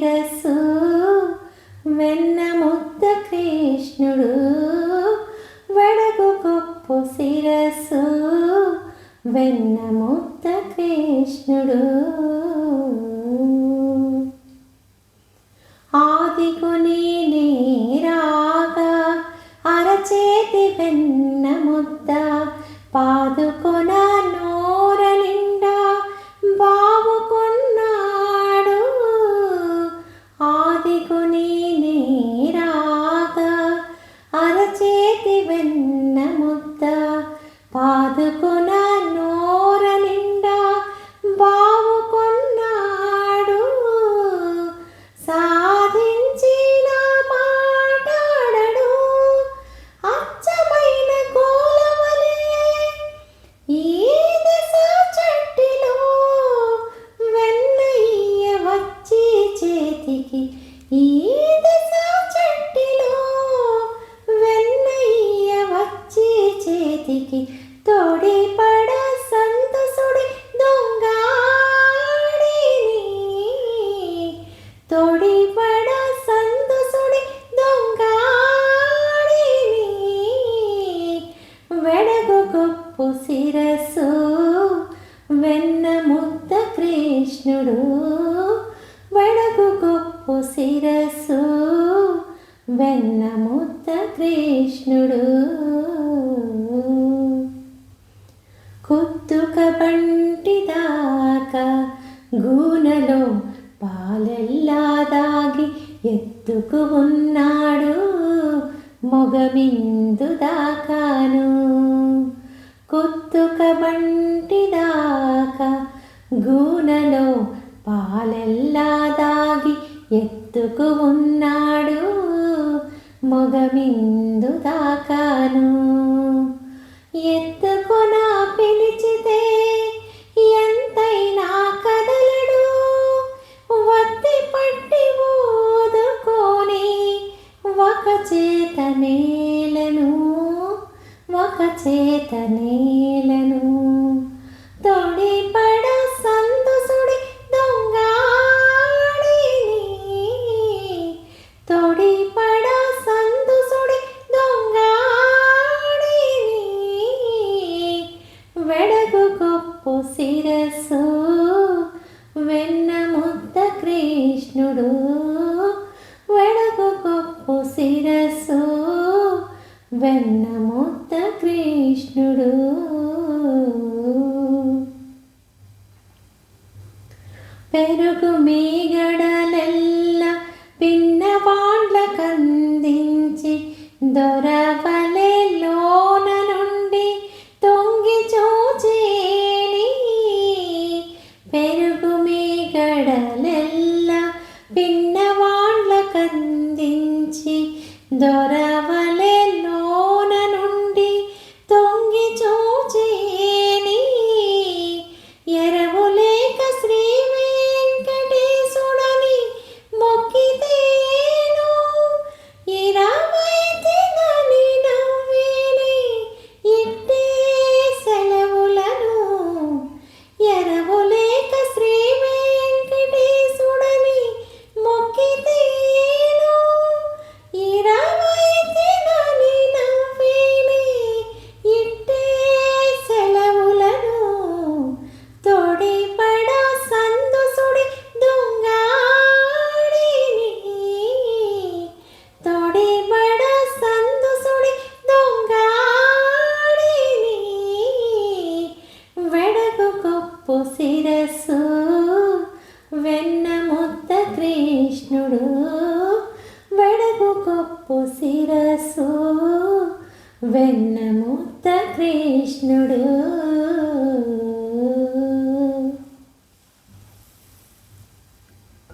శిరస్సు వెన్నముద్ద కృష్ణుడు వెడగు కొప్పు శిరస్సు వెన్నముద్ద కృష్ణుడు ఆదిగుని నీరాగా అరచేతి వెన్నముద్ద పాదుకొన నోర నిండా బావుకున్నాడు ఆదిగుని నీరాగా అరచేతి వెన్నముద్ద పాదుకొన నోర నిండా బావుకున్నాడు సాధించిన మాట్లాడడు అచ్చమైన కోలవలే ఈ దశ చట్టిలో వెన్నయ్య వచ్చి చేతికి ఈ దశ చట్టిలో వెన్నయ్య వచ్చి చేతికి తోడిపడ సంతసుడి దొంగాడిని తోడిపడ సంతసుడి దొంగాడిని వెడగు గొప్పు శిరస్సు వెన్నముద్ద కృష్ణుడు వెడగు గొప్పు శిరస్సు వెన్నముద్ద కృష్ణుడు కుత్తుక బంటి దాకా గూనలో పాలెల్లా దాగి ఎత్తుకు ఉన్నాడు మొగమిందు దాకాను కుత్తుక బంటి దాకా గూనలో పాలెల్లా దాగి ఎత్తుకు ఉన్నాడు మొగమిందు దాకాను ఎత్తుకొన పిలిచితే ఎంతైనా కదలడు వత్తి పట్టి ఊదుకొని ఒక చేత నేలను ఒక చేత నేలను తోడిపడ సంతసుడి దొంగాడిని తోడిపడ సంతసుడి దొంగాడిని వెడగు గొప్పు శిరస్సు వెన్నముద్ద కృష్ణుడు వెడగు గొప్పు శిరస్సు వెన్నముద్ద కృష్ణుడు పెరుగు మీగడలెల్ల పిన్నవాండ్ల కందించి దొరవలే లోన నుండి తొంగి చూచేని పెరుగు మీగడలెల్ల పిన్నవాండ్ల కందించి దొరవలే లోన నుండి తొంగి చూచేని ఎరవులేక శ్రీ వెంకటేశుడని మొక్కితేను ఇరవైతిదని నవ్వేని ఇట్టే సెలవులను ఎరవులేక శ్రీ వెంకటేశుడని మొక్కితేను ఇరవైతిదని నవ్వేని ఇట్టే సెలవులను తోడిపడ సంతసుడి దొంగాడిని తోడిపడ సంతసుడి దొంగాడిని వెడగు గొప్పు శిరస్సు వెన్నముద్ద కృష్ణుడు వెడగు గొప్పు శిరస్సు వెన్నముద్ద కృష్ణుడు